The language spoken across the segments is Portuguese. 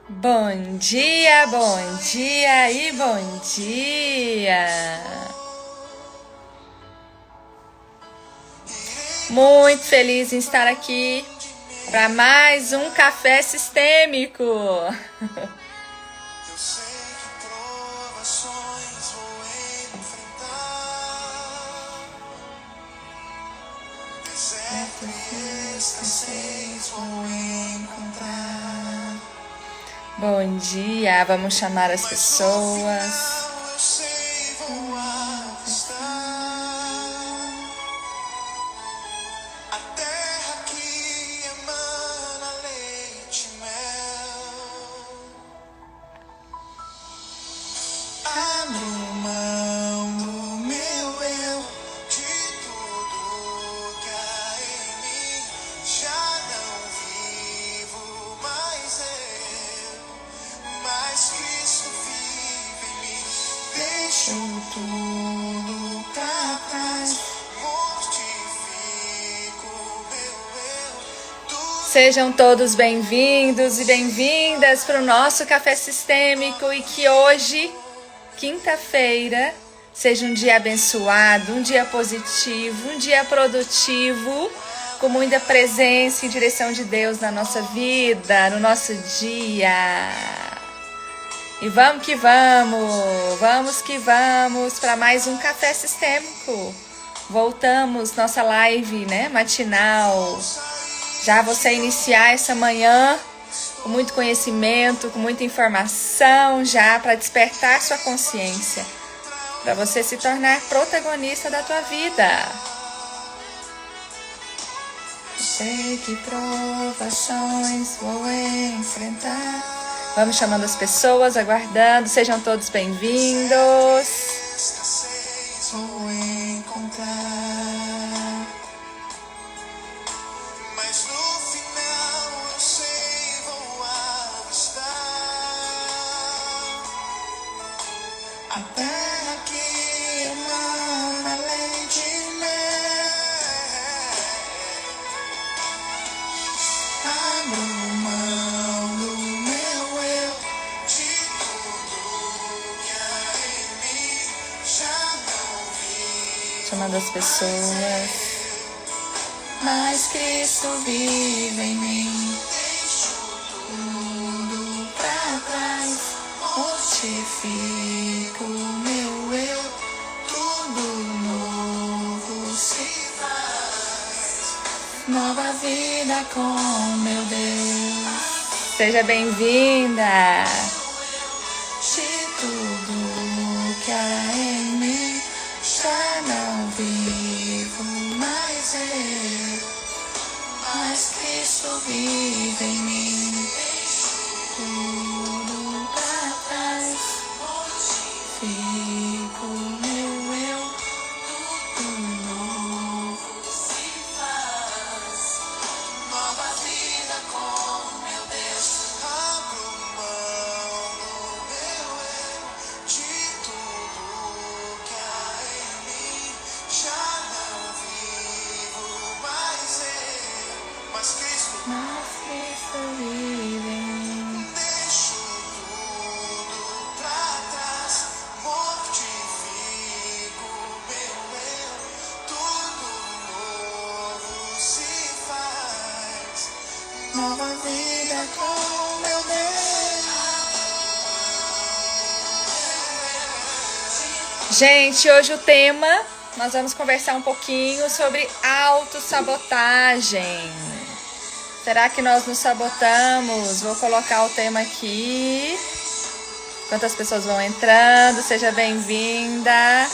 Bom dia e bom dia! Muito feliz em estar aqui para mais um café sistêmico. Bom dia, vamos chamar as pessoas. Sejam todos bem-vindos e bem-vindas para o nosso Café Sistêmico e que hoje, quinta-feira, seja um dia abençoado, um dia positivo, um dia produtivo, com muita presença e direção de Deus na nossa vida, no nosso dia. E vamos que vamos para mais um Café Sistêmico. Voltamos, nossa live, matinal. Já você iniciar essa manhã com muito conhecimento, com muita informação, já para despertar sua consciência, para você se tornar protagonista da tua vida. Sei que provações vou enfrentar. Vamos chamando as pessoas, aguardando, sejam todos bem-vindos. Vou encontrar. Chamando as pessoas, mas Cristo vive em mim. Tudo pra trás, mortifico meu eu, tudo novo se faz. Nova vida com meu Deus. Seja bem-vinda. De tudo que há em mim, já não vivo mais eu, mas Cristo vive em mim. Tudo pra trás, mortifico meu eu, tudo novo se faz. Nova vida com meu Deus. Abro mão do meu eu, de tudo que há em mim. Já não vivo mais eu, mas Cristo vive em mim. Deixo tudo pra trás, mortifico meu eu, tudo novo se faz. Nova vida com meu Deus. Gente, hoje o tema, nós vamos conversar um pouquinho sobre autossabotagem. Será que nós nos sabotamos? Vou colocar o tema aqui. Enquanto as pessoas vão entrando, seja bem-vinda.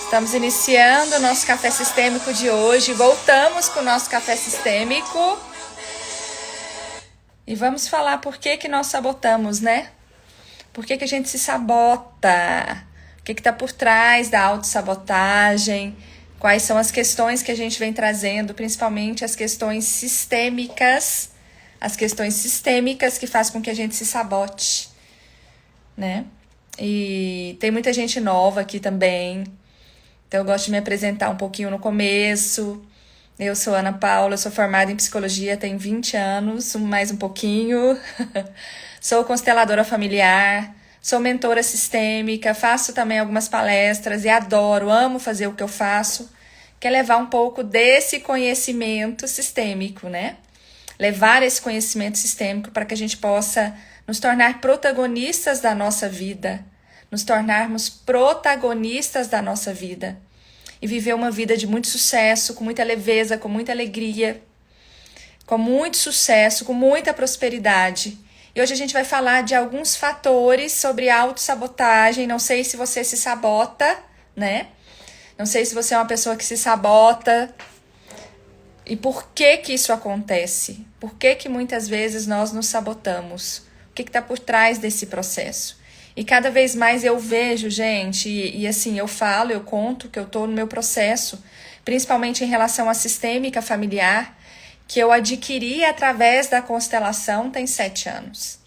Estamos iniciando o nosso café sistêmico de hoje. Voltamos para o nosso café sistêmico. E vamos falar por que nós sabotamos, né? Por que a gente se sabota? O que está por trás da autossabotagem? Quais são as questões que a gente vem trazendo, principalmente as questões sistêmicas que fazem com que a gente se sabote, né? E tem muita gente nova aqui também, então eu gosto de me apresentar um pouquinho no começo, Eu sou Ana Paula, sou formada em psicologia, tenho 20 anos, mais um pouquinho. Sou consteladora familiar, sou mentora sistêmica, faço também algumas palestras e adoro, amo fazer o que eu faço, que é levar um pouco desse conhecimento sistêmico, né? Levar esse conhecimento sistêmico para que a gente possa nos tornar protagonistas da nossa vida, nos tornarmos protagonistas da nossa vida e viver uma vida de muito sucesso, com muita leveza, com muita alegria, com muito sucesso, com muita prosperidade. E hoje a gente vai falar de alguns fatores sobre autossabotagem. Não sei se você se sabota, né? Não sei se você é uma pessoa que se sabota. E por que que isso acontece? Por que que muitas vezes nós nos sabotamos? O que está por trás desse processo? E cada vez mais eu vejo, gente, e assim, eu falo, eu conto que eu estou no meu processo, principalmente em relação à sistêmica familiar, que eu adquiri através da constelação tem 7 anos.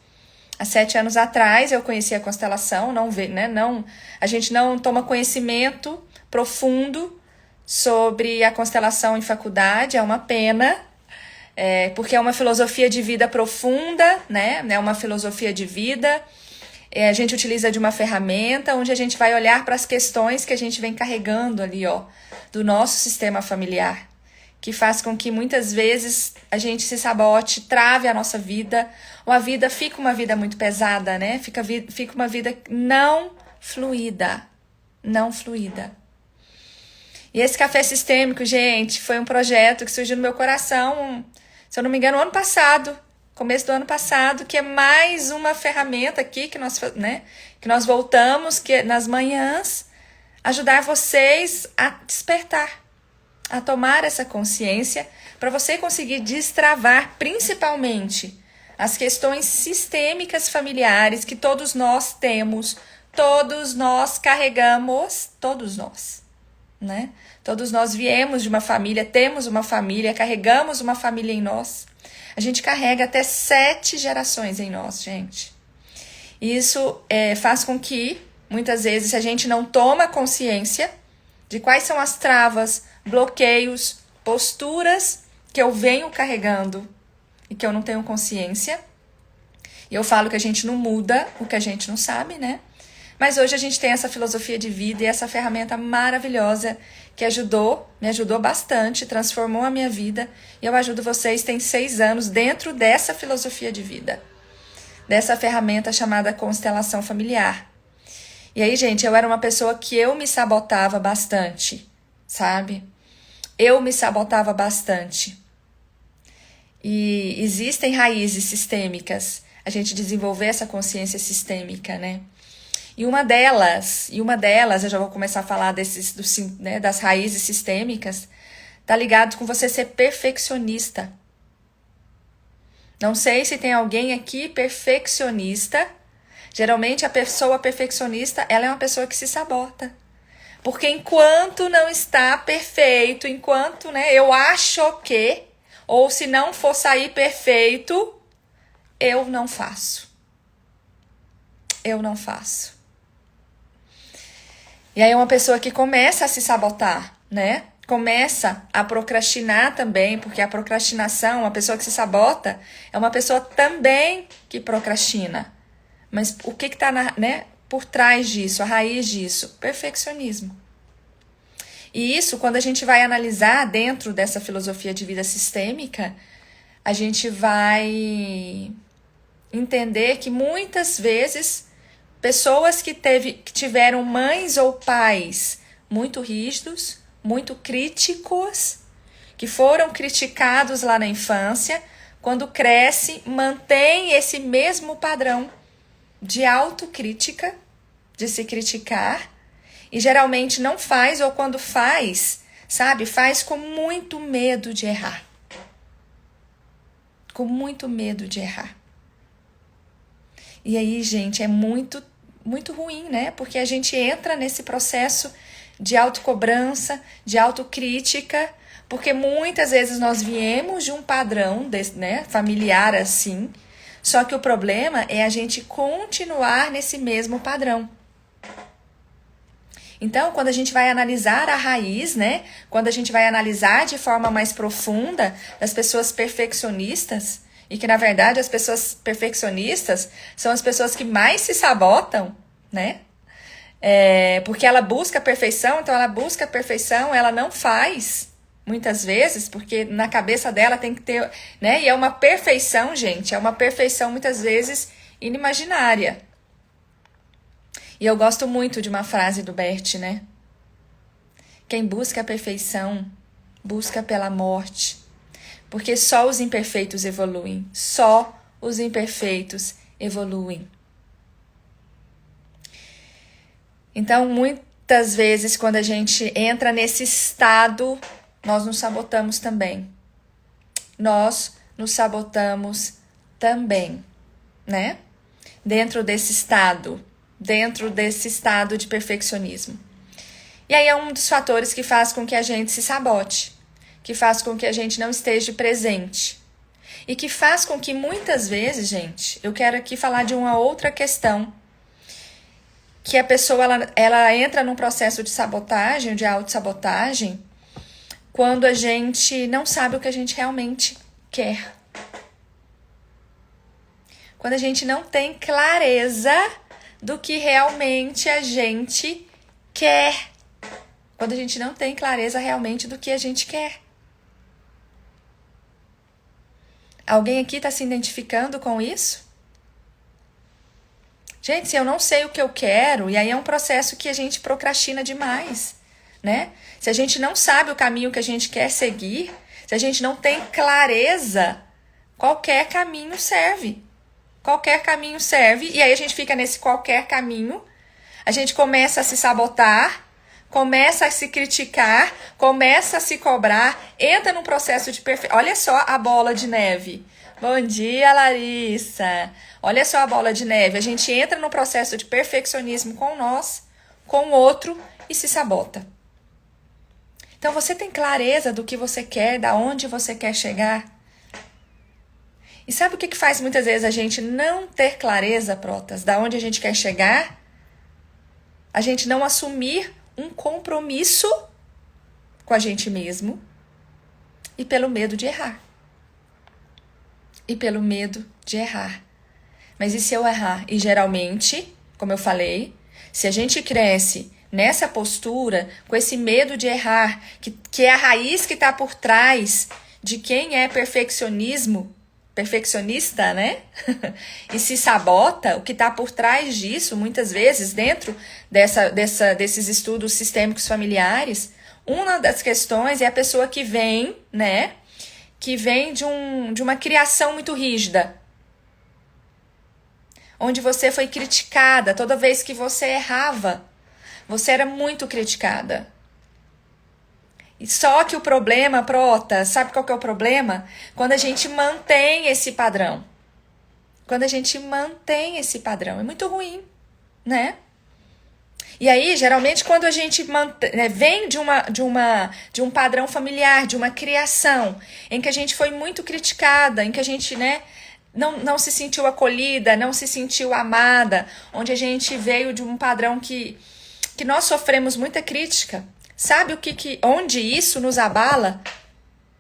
Há 7 anos atrás eu conheci a constelação, a gente não toma conhecimento profundo sobre a constelação em faculdade, é uma pena, porque é uma filosofia de vida profunda, né? É uma filosofia de vida. A gente utiliza de uma ferramenta onde a gente vai olhar para as questões que a gente vem carregando ali, ó, do nosso sistema familiar, que faz com que muitas vezes a gente se sabote, trave a nossa vida, ou a vida fica uma vida muito pesada, né? Fica uma vida não fluida. E esse café sistêmico, gente, foi um projeto que surgiu no meu coração, se eu não me engano, ano passado, começo do ano passado, que é mais uma ferramenta aqui que nós voltamos, que é nas manhãs, ajudar vocês a despertar, a tomar essa consciência, para você conseguir destravar principalmente as questões sistêmicas familiares que todos nós temos, todos nós carregamos, todos nós, né? Todos nós viemos de uma família, temos uma família, carregamos uma família em nós. A gente carrega até 7 gerações em nós, gente. Isso faz com que, muitas vezes, se a gente não toma consciência de quais são as travas, bloqueios, posturas que eu venho carregando e que eu não tenho consciência. E eu falo que a gente não muda o que a gente não sabe, né? Mas hoje a gente tem essa filosofia de vida e essa ferramenta maravilhosa que me ajudou bastante, transformou a minha vida. E eu ajudo vocês, tem 6 anos, dentro dessa filosofia de vida, dessa ferramenta chamada constelação familiar. E aí, gente, eu era uma pessoa que eu me sabotava bastante, sabe? Eu me sabotava bastante. E existem raízes sistêmicas, a gente desenvolver essa consciência sistêmica, né? E uma delas, eu já vou começar a falar das raízes sistêmicas, tá ligado com você ser perfeccionista. Não sei se tem alguém aqui perfeccionista. Geralmente a pessoa perfeccionista, ela é uma pessoa que se sabota. Porque enquanto não está perfeito, enquanto, eu acho que, ou se não for sair perfeito, eu não faço. E aí é uma pessoa que começa a se sabotar, né? Começa a procrastinar também, porque a procrastinação, uma pessoa que se sabota, é uma pessoa também que procrastina. Mas o que está por trás disso, a raiz disso? Perfeccionismo. E isso, quando a gente vai analisar dentro dessa filosofia de vida sistêmica, a gente vai entender que muitas vezes pessoas que tiveram mães ou pais muito rígidos, muito críticos, que foram criticados lá na infância, quando cresce, mantém esse mesmo padrão de autocrítica, de se criticar, e geralmente não faz, ou quando faz, faz com muito medo de errar. Com muito medo de errar. E aí, gente, é muito ruim, né? Porque a gente entra nesse processo de autocobrança, de autocrítica, porque muitas vezes nós viemos de um padrão familiar assim, só que o problema é a gente continuar nesse mesmo padrão. Então, quando a gente vai analisar a raiz, né? Quando a gente vai analisar de forma mais profunda as pessoas perfeccionistas, e que, na verdade, as pessoas perfeccionistas são as pessoas que mais se sabotam, né? Porque ela busca a perfeição, então ela busca a perfeição, ela não faz, muitas vezes, porque na cabeça dela tem que ter, né? E é uma perfeição, gente, é uma perfeição muitas vezes inimaginária. E eu gosto muito de uma frase do Bert, né? Quem busca a perfeição, busca pela morte. Porque só os imperfeitos evoluem. Só os imperfeitos evoluem. Então, muitas vezes, quando a gente entra nesse estado, nós nos sabotamos também. Nós nos sabotamos também, né? Dentro desse estado de perfeccionismo. E aí é um dos fatores que faz com que a gente se sabote, que faz com que a gente não esteja presente. E que faz com que muitas vezes, gente, eu quero aqui falar de uma outra questão, que a pessoa ela entra num processo de sabotagem, de autossabotagem, quando a gente não sabe o que a gente realmente quer. Quando a gente não tem clareza do que realmente a gente quer. Quando a gente não tem clareza realmente do que a gente quer. Alguém aqui está se identificando com isso? Gente, se eu não sei o que eu quero, e aí é um processo que a gente procrastina demais, né? Se a gente não sabe o caminho que a gente quer seguir, se a gente não tem clareza, qualquer caminho serve. Qualquer caminho serve, e aí a gente fica nesse qualquer caminho, a gente começa a se sabotar, começa a se criticar, começa a se cobrar, entra num processo de perfeição. Olha só a bola de neve. Bom dia, Larissa. Olha só a bola de neve. A gente entra no processo de perfeccionismo com nós, com o outro e se sabota. Então você tem clareza do que você quer, da onde você quer chegar? E sabe o que faz muitas vezes a gente não ter clareza, Protas, da onde a gente quer chegar? A gente não assumir um compromisso com a gente mesmo e pelo medo de errar. E pelo medo de errar. Mas e se eu errar? E geralmente, como eu falei, se a gente cresce nessa postura, com esse medo de errar, que é a raiz que está por trás de quem é perfeccionista, né? E se sabota, o que está por trás disso, muitas vezes, dentro desses estudos sistêmicos familiares, uma das questões é a pessoa que vem, né? Que vem de uma criação muito rígida. Onde você foi criticada, toda vez que você errava, você era muito criticada. E só que o problema, Prota, sabe qual que é o problema? Quando a gente mantém esse padrão. Quando a gente mantém esse padrão. É muito ruim, né? E aí, geralmente, quando a gente vem de um padrão familiar, de uma criação, em que a gente foi muito criticada, em que a gente, né, não se sentiu acolhida, não se sentiu amada, onde a gente veio de um padrão que nós sofremos muita crítica. Sabe onde isso nos abala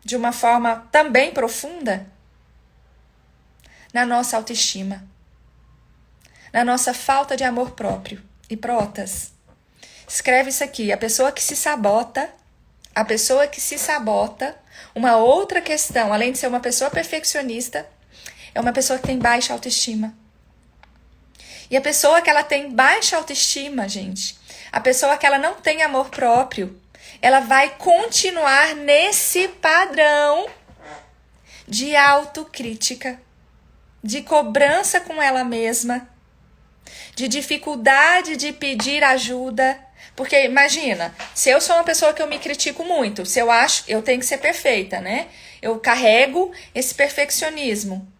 de uma forma também profunda? Na nossa autoestima. Na nossa falta de amor próprio. E Protas, escreve isso aqui. A pessoa que se sabota, uma outra questão, além de ser uma pessoa perfeccionista, é uma pessoa que tem baixa autoestima. E a pessoa que ela tem baixa autoestima, gente, a pessoa que ela não tem amor próprio, ela vai continuar nesse padrão de autocrítica, de cobrança com ela mesma, de dificuldade de pedir ajuda. Porque imagina, se eu sou uma pessoa que eu me critico muito, se eu acho, eu tenho que ser perfeita, né? Eu carrego esse perfeccionismo.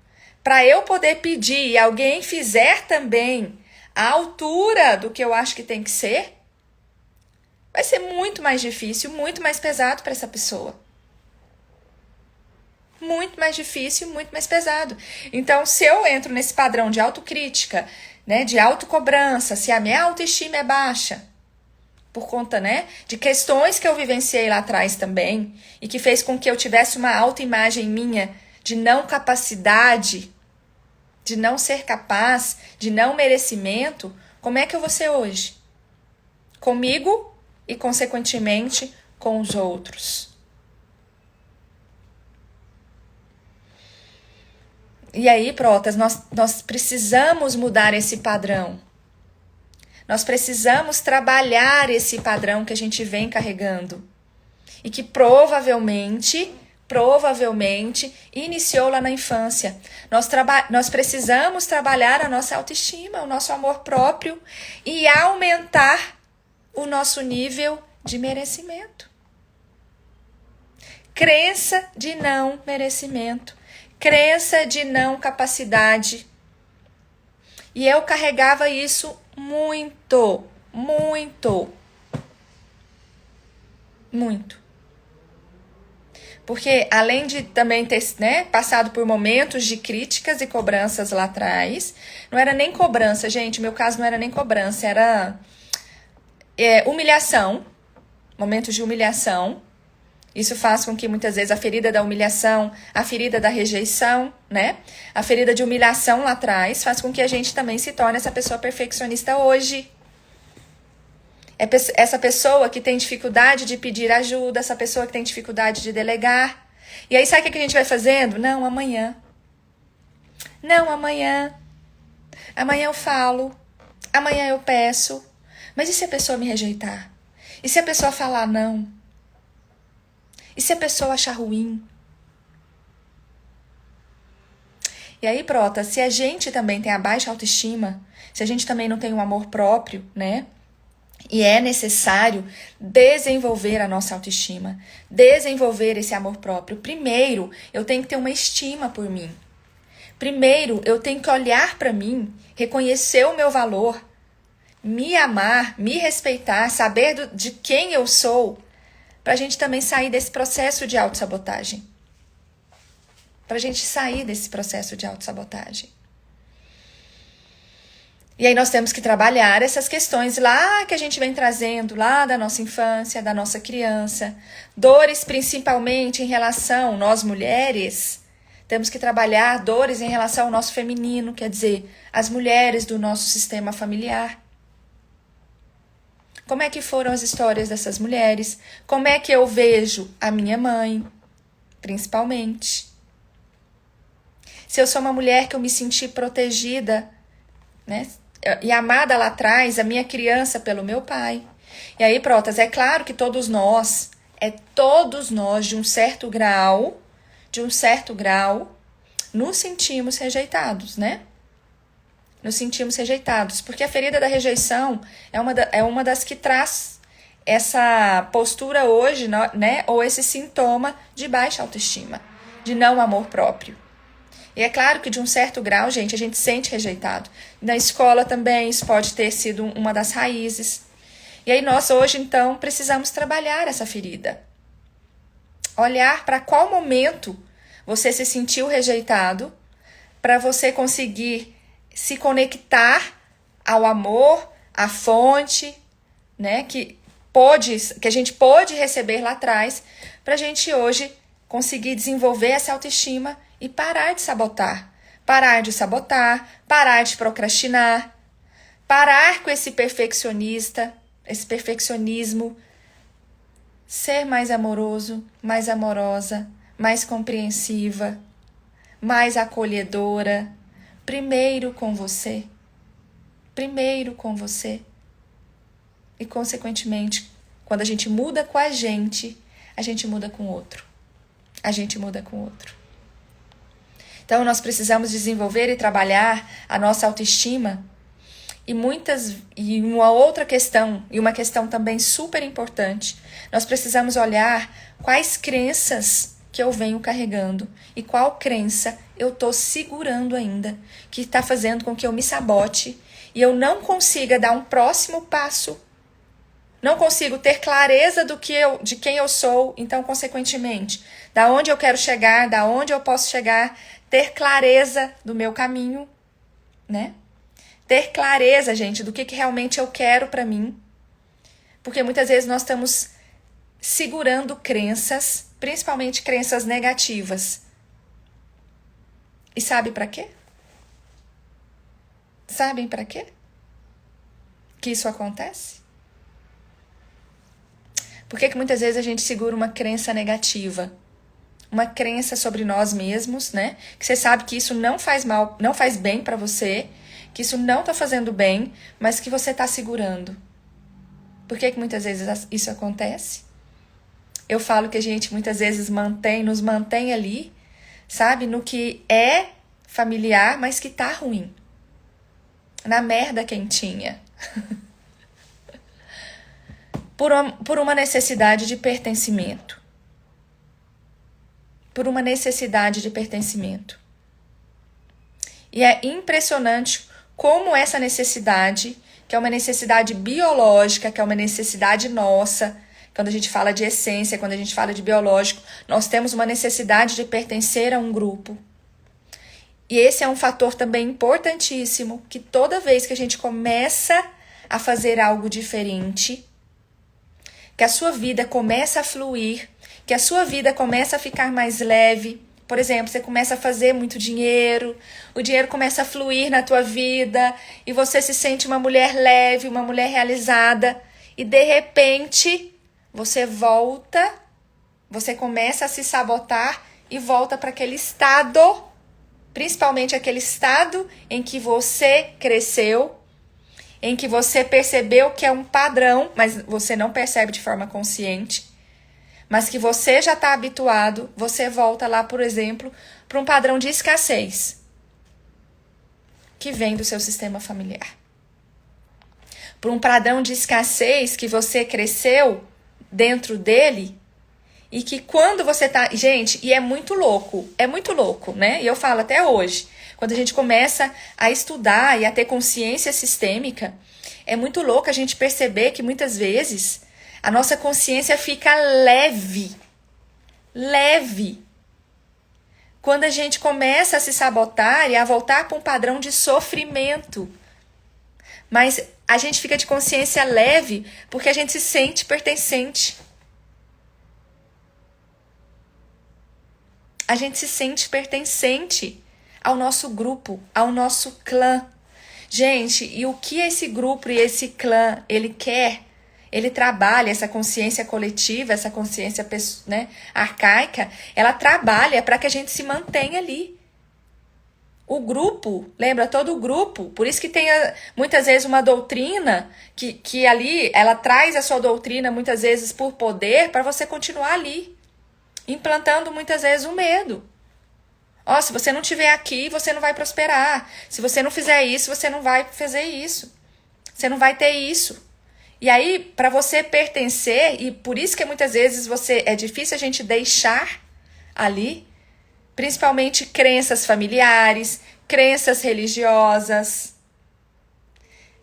Para eu poder pedir e alguém fizer também a altura do que eu acho que tem que ser, vai ser muito mais difícil, muito mais pesado para essa pessoa. Muito mais difícil, muito mais pesado. Então, se eu entro nesse padrão de autocrítica, né, de autocobrança, se a minha autoestima é baixa, por conta, né, de questões que eu vivenciei lá atrás também, e que fez com que eu tivesse uma autoimagem minha de não capacidade, de não ser capaz, de não merecimento, como é que eu vou ser hoje? Comigo e, consequentemente, com os outros. E aí, Protas, nós precisamos mudar esse padrão. Nós precisamos trabalhar esse padrão que a gente vem carregando. E que provavelmente iniciou lá na infância. Nós precisamos trabalhar a nossa autoestima, o nosso amor próprio e aumentar o nosso nível de merecimento. Crença de não merecimento. Crença de não capacidade. E eu carregava isso muito. Porque além de também ter, né, passado por momentos de críticas e cobranças lá atrás, não era nem cobrança, gente, meu caso não era nem cobrança, era humilhação, momentos de humilhação. Isso faz com que muitas vezes a ferida da humilhação, a ferida da rejeição, né? A ferida de humilhação lá atrás faz com que a gente também se torne essa pessoa perfeccionista hoje. Essa pessoa que tem dificuldade de pedir ajuda, essa pessoa que tem dificuldade de delegar. E aí sabe o que a gente vai fazendo? Não, amanhã. Amanhã eu falo. Amanhã eu peço. Mas e se a pessoa me rejeitar? E se a pessoa falar não? E se a pessoa achar ruim? E aí, Prota, se a gente também tem a baixa autoestima, se a gente também não tem um amor próprio, né? E é necessário desenvolver a nossa autoestima, desenvolver esse amor próprio. Primeiro, eu tenho que ter uma estima por mim. Primeiro, eu tenho que olhar para mim, reconhecer o meu valor, me amar, me respeitar, saber de quem eu sou, para a gente também sair desse processo de autossabotagem. Para a gente sair desse processo de autossabotagem. E aí nós temos que trabalhar essas questões lá que a gente vem trazendo, lá da nossa infância, da nossa criança. Dores principalmente em relação, nós mulheres, temos que trabalhar dores em relação ao nosso feminino, quer dizer, as mulheres do nosso sistema familiar. Como é que foram as histórias dessas mulheres? Como é que eu vejo a minha mãe, principalmente? Se eu sou uma mulher que eu me senti protegida, né, e amada lá atrás, a minha criança pelo meu pai. E aí, Protas, é claro que todos nós, de um certo grau, nos sentimos rejeitados, né? Nos sentimos rejeitados, porque a ferida da rejeição é uma das que traz essa postura hoje, né, ou esse sintoma de baixa autoestima, de não amor próprio. E é claro que de um certo grau, gente, a gente se sente rejeitado. Na escola também isso pode ter sido uma das raízes. E aí nós hoje, então, precisamos trabalhar essa ferida. Olhar para qual momento você se sentiu rejeitado, para você conseguir se conectar ao amor, à fonte, né, que a gente pôde receber lá atrás, para a gente hoje conseguir desenvolver essa autoestima e parar de sabotar, parar de procrastinar, parar com esse perfeccionismo, ser mais amoroso, mais amorosa, mais compreensiva, mais acolhedora. Primeiro com você. E, consequentemente, quando a gente muda com a gente muda com o outro. Então, nós precisamos desenvolver e trabalhar a nossa autoestima. E uma outra questão, e uma questão também super importante, nós precisamos olhar quais crenças que eu venho carregando e qual crença eu estou segurando ainda, que está fazendo com que eu me sabote e eu não consiga dar um próximo passo, não consigo ter clareza de quem eu sou, então, consequentemente, da onde eu quero chegar, da onde eu posso chegar, ter clareza do meu caminho, né? Ter clareza, gente, do que realmente eu quero para mim, Porque muitas vezes nós estamos segurando crenças, principalmente crenças negativas. E sabe para quê? Sabem para quê que isso acontece? Por que muitas vezes a gente segura uma crença negativa? Uma crença sobre nós mesmos, né? Que você sabe que isso não faz mal, não faz bem para você, que isso não tá fazendo bem, mas que você tá segurando. Por que muitas vezes isso acontece? Eu falo que a gente muitas vezes nos mantém ali, sabe? No que é familiar, mas que tá ruim. Na merda quentinha. Por uma necessidade de pertencimento. Por uma necessidade de pertencimento. E é impressionante como essa necessidade, que é uma necessidade biológica, que é uma necessidade nossa, quando a gente fala de essência, quando a gente fala de biológico, nós temos uma necessidade de pertencer a um grupo. E esse é um fator também importantíssimo, que toda vez que a gente começa a fazer algo diferente, que a sua vida começa a fluir, que a sua vida começa a ficar mais leve. Por exemplo, você começa a fazer muito dinheiro, o dinheiro começa a fluir na tua vida e você se sente uma mulher leve, uma mulher realizada e de repente você volta, você começa a se sabotar e volta para aquele estado, principalmente aquele estado em que você cresceu, em que você percebeu que é um padrão, mas você não percebe de forma consciente, mas que você já está habituado, você volta lá, por exemplo, para um padrão de escassez que vem do seu sistema familiar. Por um padrão de escassez que você cresceu dentro dele e que quando você tá... Gente, e é muito louco, né? E eu falo até hoje, quando a gente começa a estudar e a ter consciência sistêmica, é muito louco a gente perceber que muitas vezes a nossa consciência fica leve. Quando a gente começa a se sabotar e a voltar para um padrão de sofrimento. Mas a gente fica de consciência leve porque a gente se sente pertencente. A gente se sente pertencente ao nosso grupo, ao nosso clã. Gente, e o que esse grupo e esse clã, ele quer? Ele trabalha essa consciência coletiva, essa consciência, né, arcaica, ela trabalha para que a gente se mantenha ali. O grupo, lembra? Todo o grupo. Por isso que tem muitas vezes uma doutrina que ali, ela traz a sua doutrina muitas vezes por poder para você continuar ali. Implantando muitas vezes o medo. Ó, se você não estiver aqui, você não vai prosperar. Se você não fizer isso, você não vai fazer isso. Você não vai ter isso. E aí, para você pertencer, e por isso que muitas vezes é difícil a gente deixar ali, principalmente crenças familiares, crenças religiosas,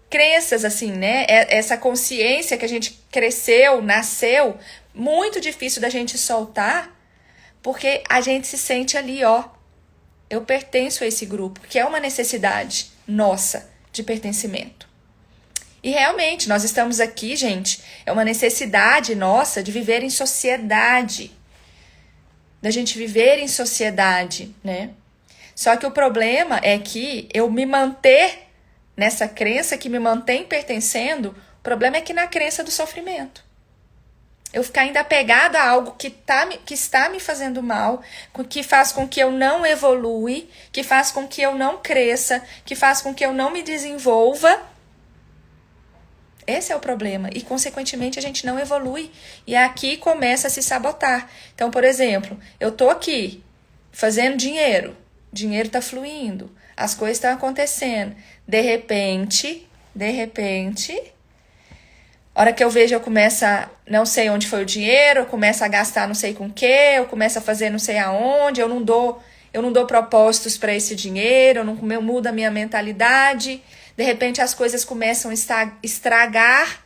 crenças assim, né? Essa consciência que a gente cresceu, nasceu, muito difícil da gente soltar, porque a gente se sente ali, ó, eu pertenço a esse grupo, que é uma necessidade nossa de pertencimento. E realmente, nós estamos aqui, gente, é uma necessidade nossa de viver em sociedade. Da gente viver em sociedade, né? Só que o problema é que eu me manter nessa crença que me mantém pertencendo, o problema é que na crença do sofrimento. Eu ficar ainda apegada a algo que está me fazendo mal, que faz com que eu não evolui, que faz com que eu não cresça, que faz com que eu não me desenvolva. Esse é o problema. E, consequentemente, a gente não evolui. E aqui começa a se sabotar. Então, por exemplo, eu tô aqui fazendo dinheiro. Dinheiro tá fluindo. As coisas estão acontecendo. De repente, hora que eu vejo, eu começo a... Não sei onde foi o dinheiro, eu começo a gastar não sei com o quê, eu começo a fazer não sei aonde, eu não dou propósitos para esse dinheiro, eu mudo a minha mentalidade. De repente as coisas começam a estragar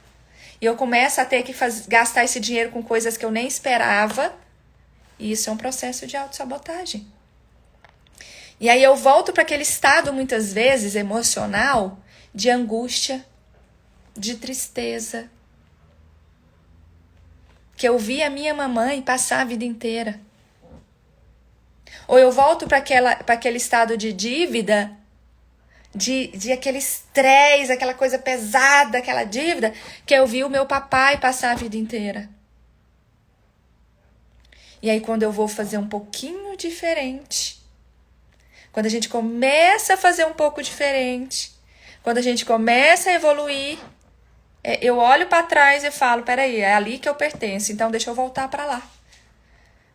e eu começo a ter que gastar esse dinheiro com coisas que eu nem esperava. E isso é um processo de autossabotagem. E aí eu volto para aquele estado, muitas vezes, emocional, de angústia, de tristeza, que eu vi a minha mamãe passar a vida inteira. Ou eu volto para aquele estado de dívida, de aquele estresse, aquela coisa pesada, aquela dívida, que eu vi o meu papai passar a vida inteira. E aí quando eu vou fazer um pouquinho diferente, quando a gente começa a fazer um pouco diferente, quando a gente começa a evoluir, eu olho para trás e falo, peraí, é ali que eu pertenço, então deixa eu voltar para lá.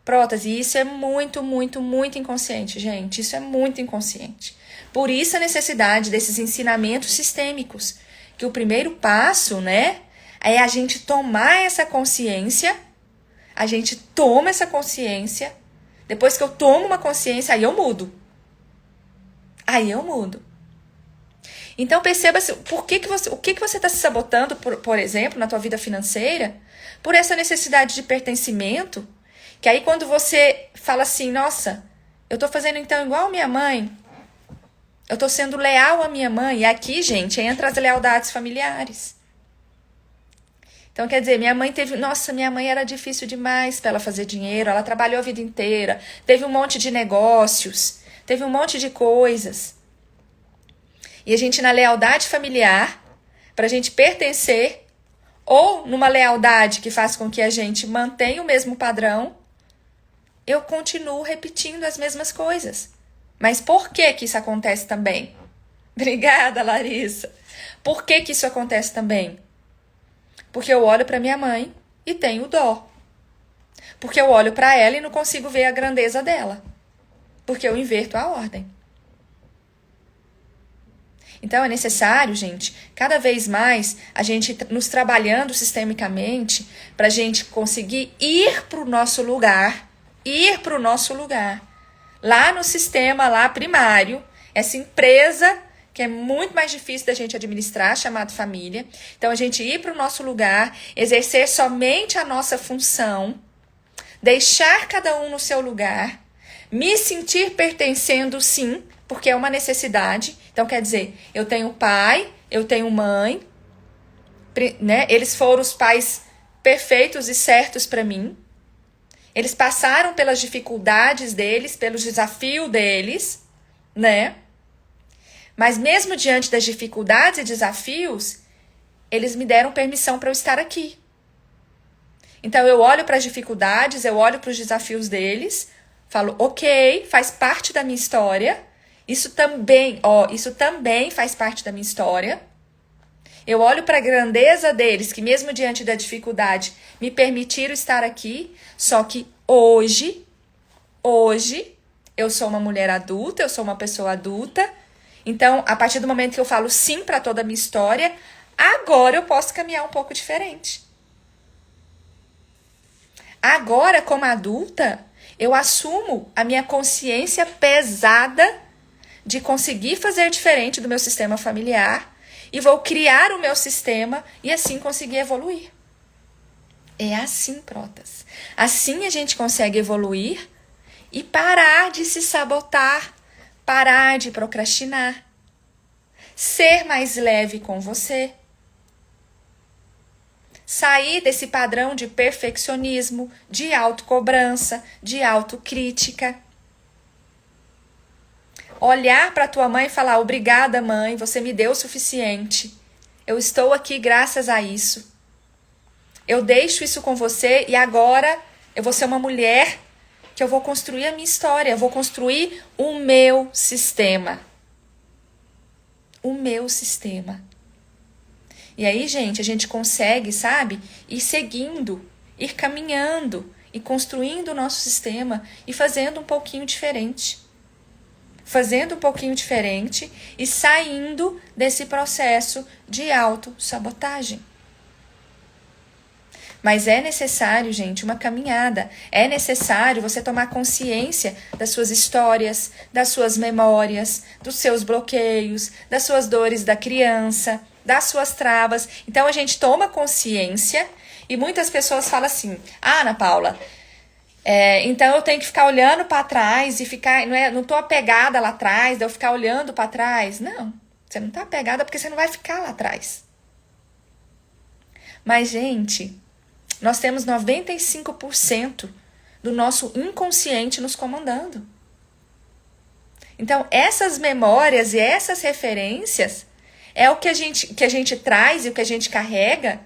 Prótese, e isso é muito, muito, muito inconsciente, gente. Isso é muito inconsciente. Por isso a necessidade desses ensinamentos sistêmicos. Que o primeiro passo, né, é a gente tomar essa consciência. A gente toma essa consciência. Depois que eu tomo uma consciência, aí eu mudo. Aí eu mudo. Então perceba o que você está se sabotando, por exemplo, na tua vida financeira, por essa necessidade de pertencimento. Que aí quando você fala assim, nossa, eu tô fazendo então igual a minha mãe, eu tô sendo leal à minha mãe, e aqui, gente, entra as lealdades familiares. Então, quer dizer, minha mãe era difícil demais para ela fazer dinheiro, ela trabalhou a vida inteira, teve um monte de negócios, teve um monte de coisas. E a gente, na lealdade familiar, pra gente pertencer, ou numa lealdade que faz com que a gente mantenha o mesmo padrão, eu continuo repetindo as mesmas coisas. Mas por que que isso acontece também? Obrigada, Larissa. Por que que isso acontece também? Porque eu olho para minha mãe e tenho dó. Porque eu olho para ela e não consigo ver a grandeza dela. Porque eu inverto a ordem. Então é necessário, gente, cada vez mais a gente nos trabalhando sistemicamente para a gente conseguir ir para o nosso lugar. Lá no sistema lá primário, essa empresa que é muito mais difícil da gente administrar, chamado família. Então, a gente ir para o nosso lugar, exercer somente a nossa função, deixar cada um no seu lugar, me sentir pertencendo sim, porque é uma necessidade. Então, quer dizer, eu tenho pai, eu tenho mãe, né? Eles foram os pais perfeitos e certos para mim. Eles passaram pelas dificuldades deles, pelos desafios deles, né? Mas mesmo diante das dificuldades e desafios, eles me deram permissão para eu estar aqui. Então eu olho para as dificuldades, eu olho para os desafios deles, falo, ok, faz parte da minha história. Isso também faz parte da minha história. Eu olho para a grandeza deles, que mesmo diante da dificuldade, me permitiram estar aqui. Só que hoje, eu sou uma mulher adulta, eu sou uma pessoa adulta. Então, a partir do momento que eu falo sim para toda a minha história, agora eu posso caminhar um pouco diferente. Agora, como adulta, eu assumo a minha consciência pesada de conseguir fazer diferente do meu sistema familiar e vou criar o meu sistema e assim conseguir evoluir. É assim, Protas. Assim a gente consegue evoluir e parar de se sabotar, parar de procrastinar, ser mais leve com você, sair desse padrão de perfeccionismo, de autocobrança, de autocrítica. Olhar para tua mãe e falar, obrigada, mãe, você me deu o suficiente. Eu estou aqui graças a isso. Eu deixo isso com você e agora eu vou ser uma mulher que eu vou construir a minha história, eu vou construir o meu sistema. O meu sistema. E aí, gente, a gente consegue, sabe, ir seguindo, ir caminhando e construindo o nosso sistema e fazendo um pouquinho diferente. Fazendo um pouquinho diferente e saindo desse processo de autossabotagem. Mas é necessário, gente, uma caminhada. É necessário você tomar consciência das suas histórias, das suas memórias, dos seus bloqueios, das suas dores da criança, das suas travas. Então, a gente toma consciência e muitas pessoas falam assim, Ana Paula, então eu tenho que ficar olhando para trás e ficar, não tô apegada lá atrás, de eu ficar olhando para trás. Não, você não tá apegada porque você não vai ficar lá atrás. Mas, gente, Nós temos 95% do nosso inconsciente nos comandando. Então, essas memórias e essas referências é o que a gente traz e o que a gente carrega,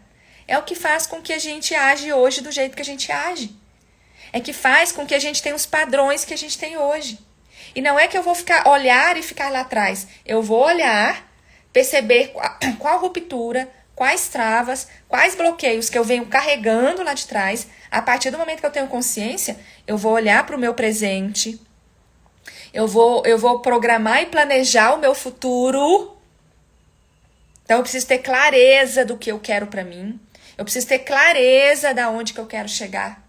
é o que faz com que a gente age hoje do jeito que a gente age. É que faz com que a gente tenha os padrões que a gente tem hoje. E não é que eu vou olhar e ficar lá atrás. Eu vou olhar, perceber qual ruptura, quais travas, quais bloqueios que eu venho carregando lá de trás. A partir do momento que eu tenho consciência, eu vou olhar para o meu presente. Eu vou programar e planejar o meu futuro. Então, eu preciso ter clareza do que eu quero para mim. Eu preciso ter clareza de onde que eu quero chegar.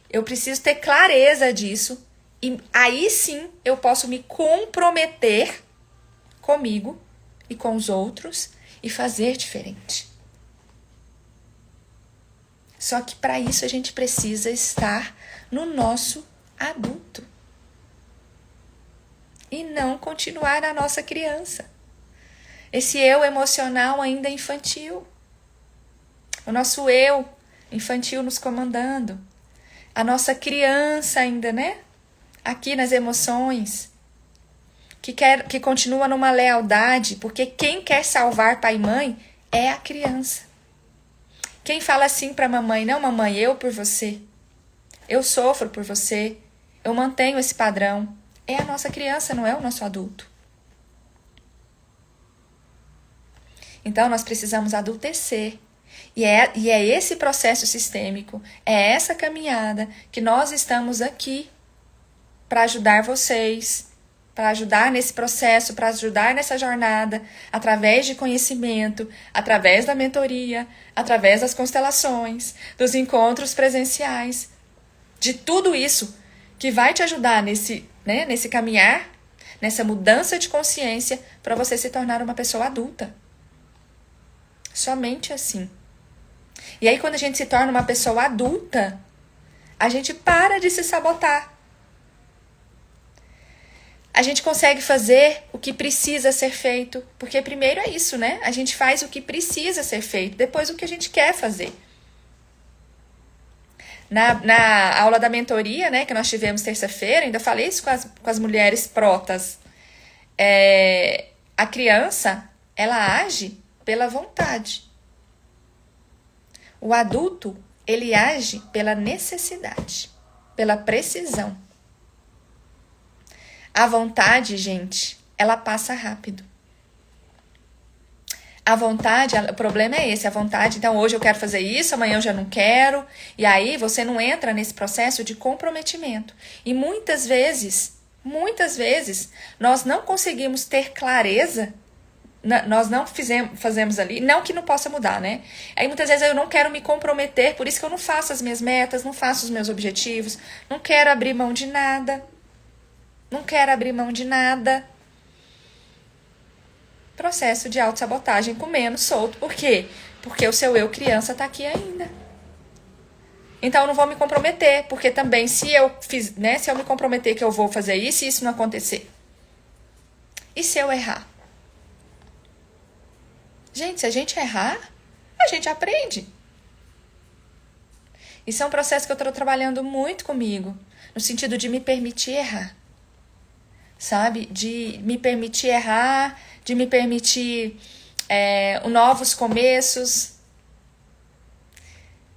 Eu preciso ter clareza disso. E aí sim, eu posso me comprometer comigo e com os outros e fazer diferente. Só que para isso a gente precisa estar no nosso adulto. E não continuar na nossa criança. Esse eu emocional ainda é infantil. O nosso eu infantil nos comandando. A nossa criança ainda, né? Aqui nas emoções. Que continua numa lealdade. Porque quem quer salvar pai e mãe é a criança. Quem fala assim para a mamãe, não mamãe, eu por você. Eu sofro por você. Eu mantenho esse padrão. É a nossa criança, não é o nosso adulto. Então, nós precisamos adultecer. E é esse processo sistêmico, é essa caminhada que nós estamos aqui para ajudar vocês, para ajudar nesse processo, para ajudar nessa jornada, através de conhecimento, através da mentoria, através das constelações, dos encontros presenciais, de tudo isso que vai te ajudar nesse caminhar, nessa mudança de consciência para você se tornar uma pessoa adulta. Somente assim. E aí, quando a gente se torna uma pessoa adulta, a gente para de se sabotar. A gente consegue fazer o que precisa ser feito, porque primeiro é isso, né? A gente faz o que precisa ser feito, depois o que a gente quer fazer. Na aula da mentoria, né, que nós tivemos terça-feira, ainda falei isso com as mulheres protas. A criança, ela age pela vontade. O adulto, ele age pela necessidade, pela precisão. A vontade, gente, ela passa rápido. A vontade, o problema é esse, a vontade, então hoje eu quero fazer isso, amanhã eu já não quero, e aí você não entra nesse processo de comprometimento. E muitas vezes, nós não conseguimos ter clareza, nós não fazemos ali, não que não possa mudar, né? Aí muitas vezes eu não quero me comprometer, por isso que eu não faço as minhas metas, não faço os meus objetivos, não quero abrir mão de nada. Processo de autossabotagem comendo solto. Por quê? Porque o seu eu criança tá aqui ainda. Então eu não vou me comprometer, porque também se eu me comprometer que eu vou fazer isso e isso não acontecer. E se eu errar? Gente, se a gente errar, a gente aprende. Isso é um processo que eu estou trabalhando muito comigo, no sentido de me permitir errar. Sabe? De me permitir errar, de me permitir novos começos.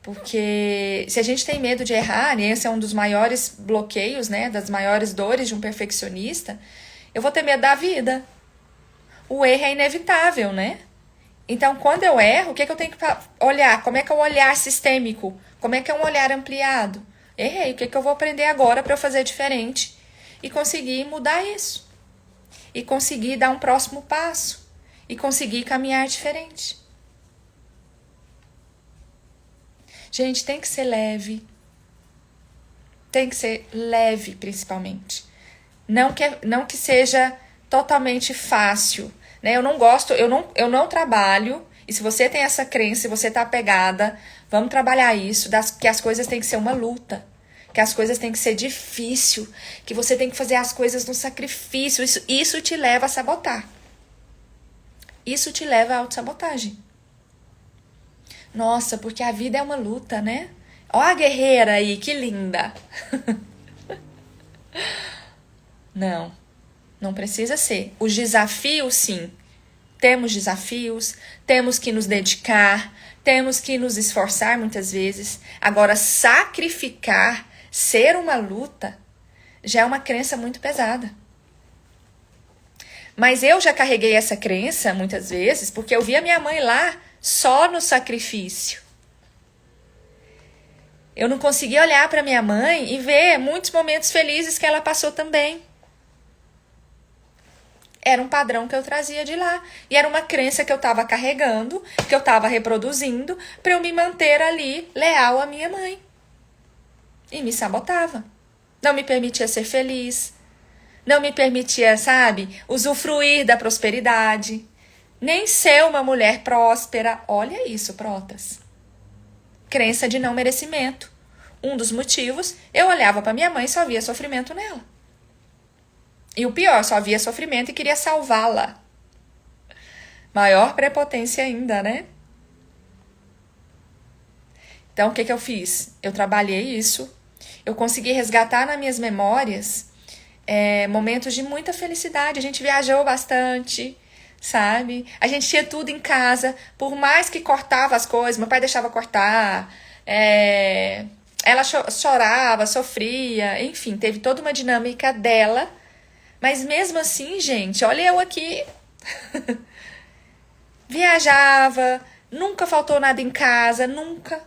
Porque se a gente tem medo de errar, e esse é um dos maiores bloqueios, né, das maiores dores de um perfeccionista, eu vou ter medo da vida. O erro é inevitável, né? Então, quando eu erro, o que eu tenho que olhar? Como é que é um olhar sistêmico? Como é que é um olhar ampliado? Errei, o que eu vou aprender agora para eu fazer diferente? E conseguir mudar isso. E conseguir dar um próximo passo. E conseguir caminhar diferente. Gente, tem que ser leve. Tem que ser leve, principalmente. Não que seja totalmente fácil. Né? Eu não gosto, eu não trabalho. E se você tem essa crença, se você está apegada, vamos trabalhar isso. Que as coisas têm que ser uma luta. Que as coisas têm que ser difícil, que você tem que fazer as coisas no sacrifício. Isso te leva a sabotar. Isso te leva à autossabotagem. Nossa, porque a vida é uma luta, né? Ó a guerreira aí, que linda. Não, não precisa ser. Os desafios, sim. Temos desafios, temos que nos dedicar, temos que nos esforçar muitas vezes. Agora, sacrificar, ser uma luta, já é uma crença muito pesada. Mas eu já carreguei essa crença muitas vezes porque eu via minha mãe lá só no sacrifício. Eu não conseguia olhar para minha mãe e ver muitos momentos felizes que ela passou também. Era um padrão que eu trazia de lá. E era uma crença que eu estava carregando, que eu estava reproduzindo, para eu me manter ali leal à minha mãe. E me sabotava. Não me permitia ser feliz. Não me permitia, sabe, usufruir da prosperidade. Nem ser uma mulher próspera. Olha isso, protas. Crença de não merecimento. Um dos motivos, eu olhava para minha mãe e só via sofrimento nela. E o pior, só via sofrimento e queria salvá-la. Maior prepotência ainda, né? Então, o que eu fiz? Eu trabalhei isso. Eu consegui resgatar nas minhas memórias momentos de muita felicidade. A gente viajou bastante, sabe? A gente tinha tudo em casa. Por mais que cortava as coisas, meu pai deixava cortar. Ela chorava, sofria. Enfim, teve toda uma dinâmica dela. Mas mesmo assim, gente, olha eu aqui. Viajava, nunca faltou nada em casa, nunca.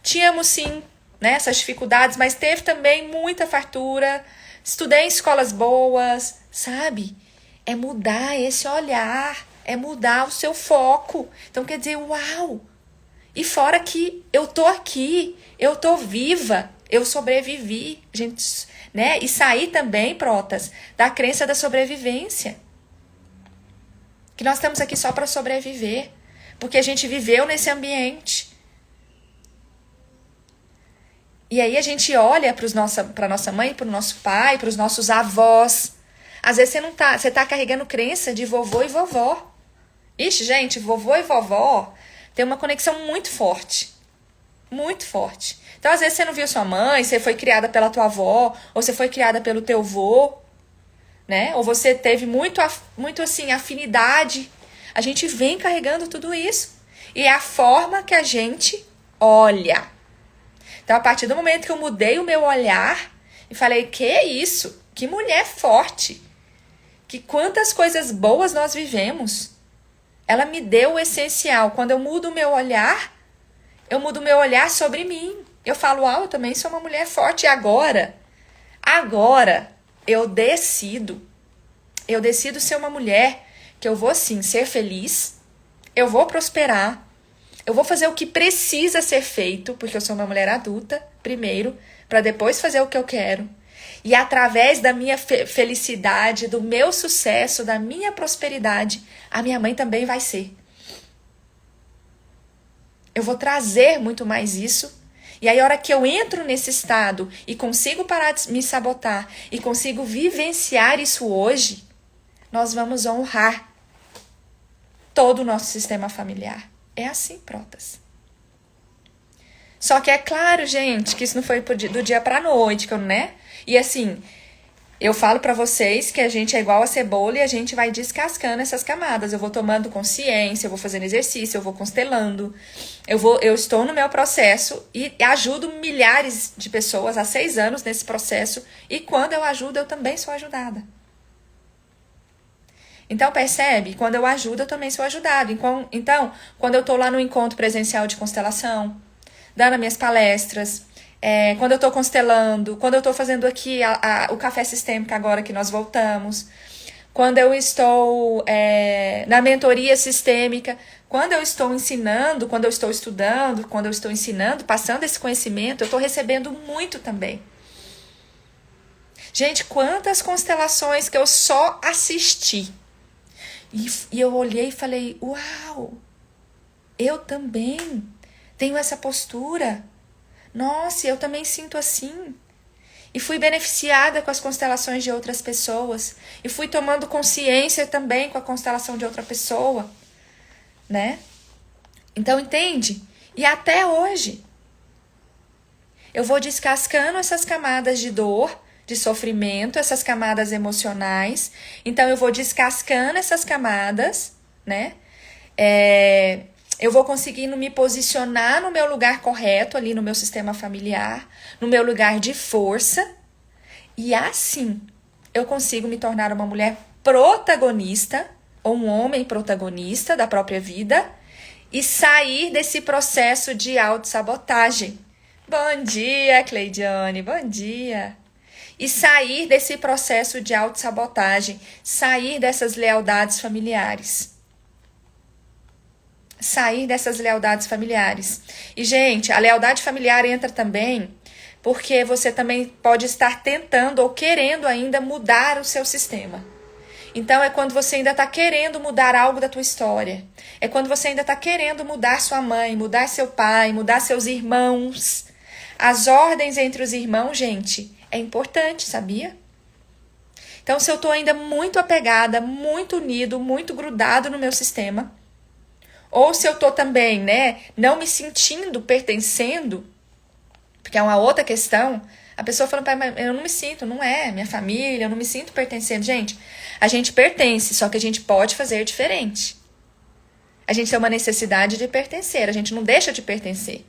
Tínhamos sim, né, essas dificuldades, mas teve também muita fartura. Estudei em escolas boas, sabe? É mudar esse olhar, é mudar o seu foco. Então quer dizer, uau! E fora que eu tô aqui, eu tô viva, eu sobrevivi, gente, né? E sair também, protas, da crença da sobrevivência. Que nós estamos aqui só para sobreviver, porque a gente viveu nesse ambiente. E aí a gente olha para nossa mãe, para o nosso pai, para os nossos avós. Às vezes você tá carregando crença de vovô e vovó. Ixi, gente, vovô e vovó tem uma conexão muito forte. Muito forte. Então, às vezes, você não viu sua mãe, você foi criada pela tua avó, ou você foi criada pelo teu vô, né? Ou você teve muito assim, afinidade. A gente vem carregando tudo isso. E é a forma que a gente olha. Então, a partir do momento que eu mudei o meu olhar e falei, que é isso? Que mulher forte. Que quantas coisas boas nós vivemos. Ela me deu o essencial. Quando eu mudo o meu olhar, eu mudo o meu olhar sobre mim. Eu falo, eu também sou uma mulher forte. E agora eu decido ser uma mulher que eu vou sim ser feliz, eu vou prosperar, eu vou fazer o que precisa ser feito, porque eu sou uma mulher adulta, primeiro, para depois fazer o que eu quero. E através da minha felicidade, do meu sucesso, da minha prosperidade, a minha mãe também vai ser. Eu vou trazer muito mais isso. E aí, a hora que eu entro nesse estado e consigo parar de me sabotar e consigo vivenciar isso hoje, nós vamos honrar todo o nosso sistema familiar. É assim, protas. Só que é claro, gente, que isso não foi do dia pra noite, né? E assim, eu falo pra vocês que a gente é igual a cebola e a gente vai descascando essas camadas. Eu vou tomando consciência, eu vou fazendo exercício, eu vou constelando. Eu estou no meu processo e ajudo milhares de pessoas há 6 anos nesse processo. E quando eu ajudo, eu também sou ajudada. Então, percebe? Quando eu ajudo, eu também sou ajudado. Então, quando eu tô lá no encontro presencial de constelação, dando minhas palestras, quando eu tô constelando, quando eu tô fazendo aqui o café sistêmico agora que nós voltamos, quando eu estou na mentoria sistêmica, quando eu estou ensinando, quando eu estou estudando, quando eu estou ensinando, passando esse conhecimento, eu estou recebendo muito também. Gente, quantas constelações que eu só assisti. E eu olhei e falei, uau, eu também tenho essa postura. Nossa, eu também sinto assim. E fui beneficiada com as constelações de outras pessoas. E fui tomando consciência também com a constelação de outra pessoa. Né? Então, entende? E até hoje. eu vou descascando essas camadas de dor, de sofrimento, essas camadas emocionais. Então, eu vou descascando essas camadas, né? Eu vou conseguindo me posicionar no meu lugar correto, ali no meu sistema familiar, no meu lugar de força. E assim, eu consigo me tornar uma mulher protagonista, ou um homem protagonista da própria vida, e sair desse processo de autossabotagem. Bom dia, Cleidiane, bom dia. E sair desse processo de autossabotagem, sair dessas lealdades familiares. Sair dessas lealdades familiares. E, gente, a lealdade familiar entra também porque você também pode estar tentando ou querendo ainda mudar o seu sistema. Então, é quando você ainda está querendo mudar algo da tua história. É quando você ainda está querendo mudar sua mãe, mudar seu pai, mudar seus irmãos. As ordens entre os irmãos, gente, é importante, sabia? Então, se eu estou ainda muito apegada, muito unido, muito grudado no meu sistema, ou se eu estou também, né, não me sentindo pertencendo, porque é uma outra questão, a pessoa fala, pai, mas eu não me sinto, não é minha família, eu não me sinto pertencendo. Gente, a gente pertence, só que a gente pode fazer diferente. A gente tem uma necessidade de pertencer, a gente não deixa de pertencer.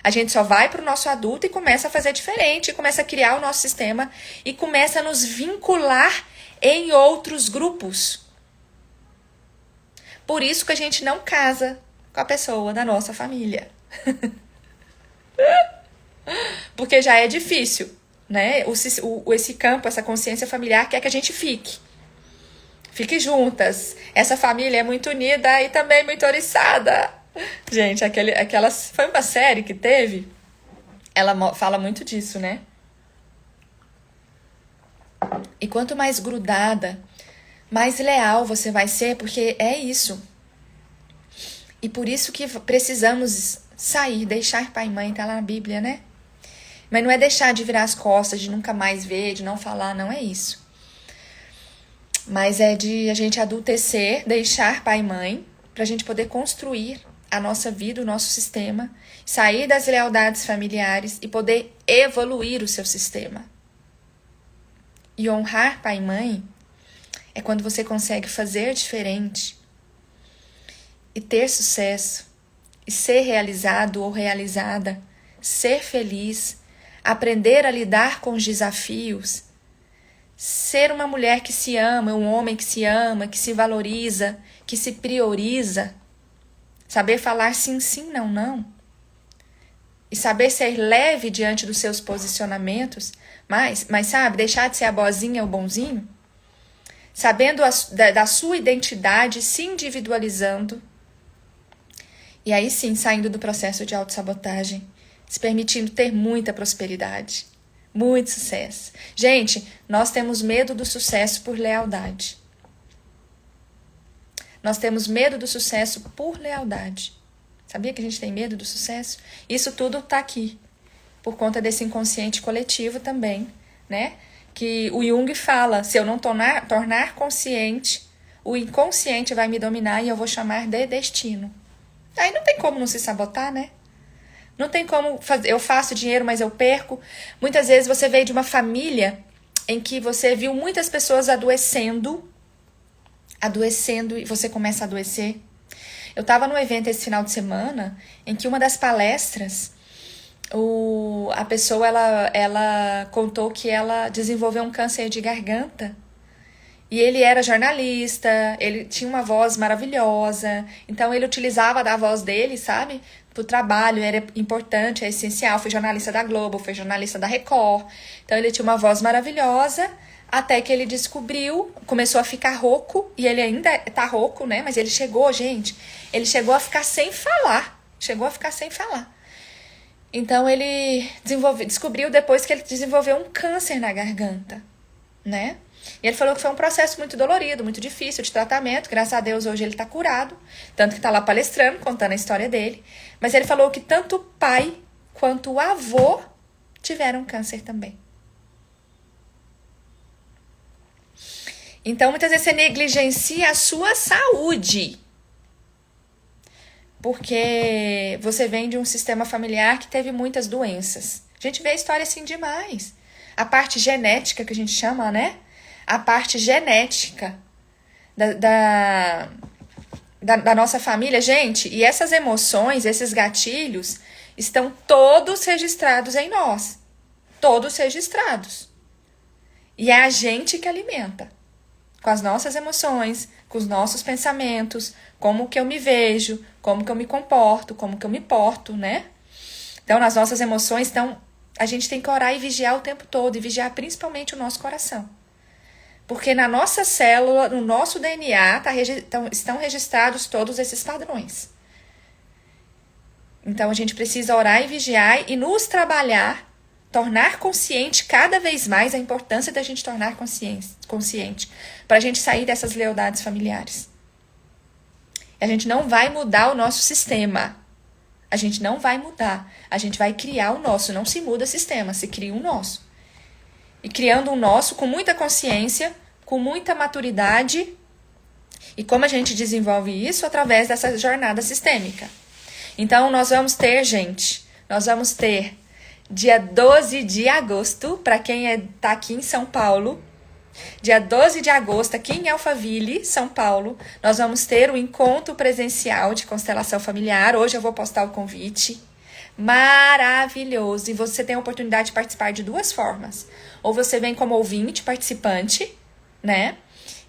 A gente só vai para o nosso adulto e começa a fazer diferente, começa a criar o nosso sistema e começa a nos vincular em outros grupos. Por isso que a gente não casa com a pessoa da nossa família. Porque já é difícil, né? Esse campo, essa consciência familiar quer que a gente fique. Fique juntas. Essa família é muito unida e também muito oriçada. Gente, foi uma série que teve. Ela fala muito disso, né? E quanto mais grudada, mais leal você vai ser, porque é isso. E por isso que precisamos sair, deixar pai e mãe, tá lá na Bíblia, né? Mas não é deixar de virar as costas, de nunca mais ver, de não falar, não é isso. Mas é de a gente adultecer, deixar pai e mãe, pra gente poder construir a nossa vida, o nosso sistema, sair das lealdades familiares e poder evoluir o seu sistema. E honrar pai e mãe é quando você consegue fazer diferente e ter sucesso, e ser realizado ou realizada, ser feliz, aprender a lidar com os desafios, ser uma mulher que se ama, um homem que se ama, que se valoriza, que se prioriza, saber falar sim, sim, não, não, e saber ser leve diante dos seus posicionamentos, mas sabe, deixar de ser a boazinha ou bonzinho, sabendo da sua identidade, se individualizando, e aí sim, saindo do processo de autossabotagem, se permitindo ter muita prosperidade, muito sucesso. Gente, nós temos medo do sucesso por lealdade. Nós temos medo do sucesso por lealdade. Sabia que a gente tem medo do sucesso? Isso tudo está aqui, por conta desse inconsciente coletivo também, né? Que o Jung fala, se eu não tornar consciente, o inconsciente vai me dominar e eu vou chamar de destino. Aí não tem como não se sabotar, né? Não tem como fazer, eu faço dinheiro, mas eu perco. Muitas vezes você veio de uma família em que você viu muitas pessoas adoecendo e você começa a adoecer. Eu estava num evento esse final de semana em que uma das palestras, a pessoa ela contou que ela desenvolveu um câncer de garganta. E ele era jornalista, ele tinha uma voz maravilhosa, então ele utilizava da voz dele, sabe? Pro trabalho, era importante, é essencial. Foi jornalista da Globo, foi jornalista da Record. Então ele tinha uma voz maravilhosa, até que ele descobriu, começou a ficar rouco, e ele ainda tá rouco, né? Mas ele chegou a ficar sem falar. Então ele descobriu depois que ele desenvolveu um câncer na garganta, né? E ele falou que foi um processo muito dolorido, muito difícil de tratamento. Graças a Deus hoje ele está curado, tanto que está lá palestrando, contando a história dele. Mas ele falou que tanto o pai quanto o avô tiveram câncer também. Então muitas vezes você negligencia a sua saúde, porque você vem de um sistema familiar que teve muitas doenças. A gente vê a história assim demais. A parte genética que a gente chama, né? A parte genética da nossa família. Gente, e essas emoções, esses gatilhos, estão todos registrados em nós. Todos registrados. E é a gente que alimenta. Com as nossas emoções, com os nossos pensamentos, como que eu me vejo, como que eu me comporto, como que eu me porto, né? Então, nas nossas emoções, a gente tem que orar e vigiar o tempo todo, e vigiar principalmente o nosso coração. Porque na nossa célula, no nosso DNA, estão registrados todos esses padrões. Então, a gente precisa orar e vigiar e nos trabalhar, tornar consciente cada vez mais a importância da gente tornar consciente, para a gente sair dessas lealdades familiares. A gente não vai mudar o nosso sistema. A gente não vai mudar. A gente vai criar o nosso. Não se muda sistema, se cria um nosso. E criando um nosso com muita consciência, com muita maturidade. E como a gente desenvolve isso? Através dessa jornada sistêmica. Então, nós vamos ter, dia 12 de agosto, para quem está aqui em São Paulo, dia 12 de agosto, aqui em Alphaville, São Paulo, nós vamos ter o encontro presencial de constelação familiar. Hoje eu vou postar o convite. Maravilhoso! E você tem a oportunidade de participar de duas formas. Ou você vem como ouvinte, participante, né?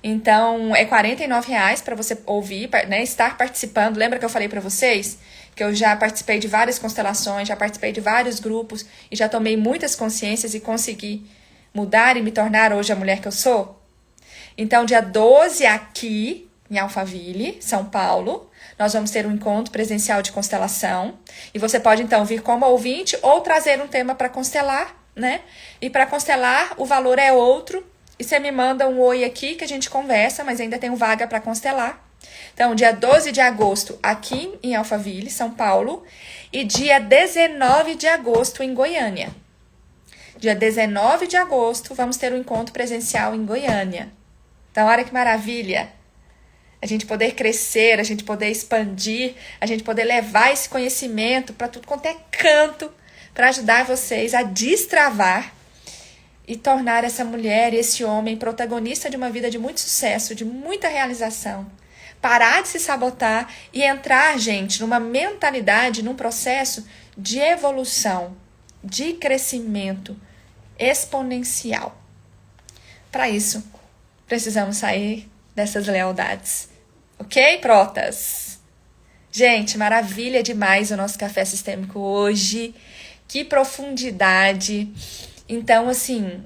Então, é R$49 para você ouvir, né? Estar participando. Lembra que eu falei para vocês que eu já participei de várias constelações, já participei de vários grupos e já tomei muitas consciências e consegui mudar e me tornar hoje a mulher que eu sou? Então, dia 12 aqui em Alphaville, São Paulo, nós vamos ter um encontro presencial de constelação. E você pode, então, vir como ouvinte ou trazer um tema para constelar, né? E para constelar, o valor é outro. E você me manda um oi aqui que a gente conversa, mas ainda tem vaga para constelar. Então, dia 12 de agosto aqui em Alphaville, São Paulo. E dia 19 de agosto em Goiânia. Dia 19 de agosto, vamos ter um encontro presencial em Goiânia. Então, olha que maravilha! A gente poder crescer, a gente poder expandir, a gente poder levar esse conhecimento para tudo quanto é canto, para ajudar vocês a destravar e tornar essa mulher e esse homem protagonista de uma vida de muito sucesso, de muita realização. Parar de se sabotar e entrar, gente, numa mentalidade, num processo de evolução, de crescimento exponencial. Para isso, precisamos sair dessas lealdades. Ok, protas? Gente, maravilha demais o nosso café sistêmico hoje. Que profundidade. Então, assim,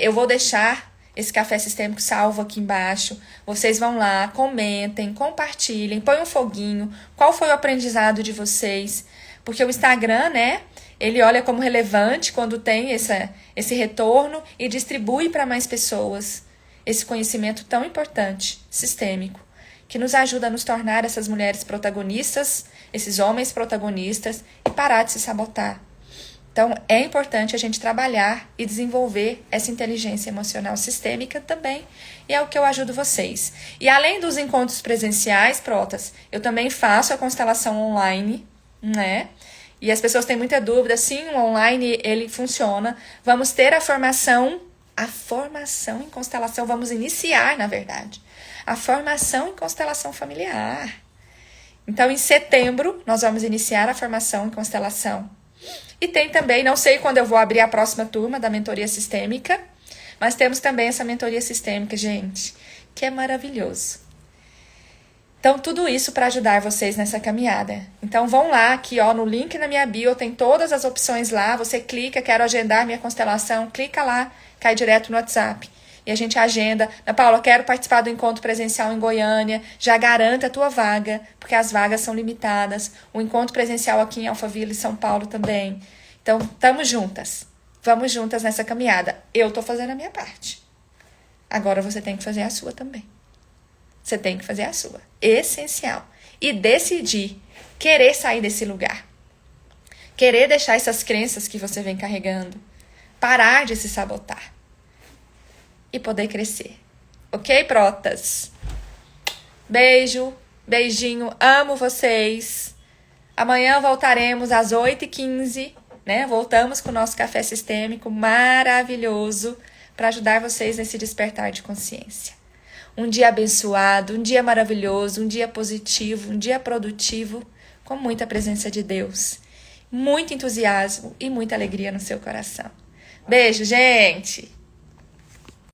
eu vou deixar esse café sistêmico salvo aqui embaixo. Vocês vão lá, comentem, compartilhem, põem um foguinho. Qual foi o aprendizado de vocês? Porque o Instagram, né? Ele olha como relevante quando tem esse retorno e distribui para mais pessoas esse conhecimento tão importante, sistêmico, que nos ajuda a nos tornar essas mulheres protagonistas, esses homens protagonistas e parar de se sabotar. Então, é importante a gente trabalhar e desenvolver essa inteligência emocional sistêmica também, e é o que eu ajudo vocês. E além dos encontros presenciais, protas, eu também faço a constelação online, né? E as pessoas têm muita dúvida, sim, o online ele funciona. Vamos ter a formação em constelação, vamos iniciar, na verdade, a formação em constelação familiar. Então, em setembro, nós vamos iniciar a formação em constelação. E tem também, não sei quando eu vou abrir a próxima turma da mentoria sistêmica, mas temos também essa mentoria sistêmica, gente, que é maravilhoso. Então, tudo isso para ajudar vocês nessa caminhada. Então, vão lá, aqui ó, no link na minha bio, tem todas as opções lá. Você clica, quero agendar minha constelação, clica lá, cai direto no WhatsApp. E a gente agenda. Ana Paula, quero participar do encontro presencial em Goiânia. Já garanta a tua vaga, porque as vagas são limitadas. O encontro presencial aqui em Alphaville, São Paulo também. Então, estamos juntas. Vamos juntas nessa caminhada. Eu estou fazendo a minha parte. Agora você tem que fazer a sua também. Você tem que fazer a sua. Essencial. E decidir. Querer sair desse lugar. Querer deixar essas crenças que você vem carregando. Parar de se sabotar. E poder crescer. Ok, protas? Beijo. Beijinho. Amo vocês. Amanhã voltaremos às 8h15 né? Voltamos com o nosso café sistêmico maravilhoso para ajudar vocês nesse despertar de consciência. Um dia abençoado, um dia maravilhoso, um dia positivo, um dia produtivo, com muita presença de Deus, muito entusiasmo e muita alegria no seu coração. Beijo, gente!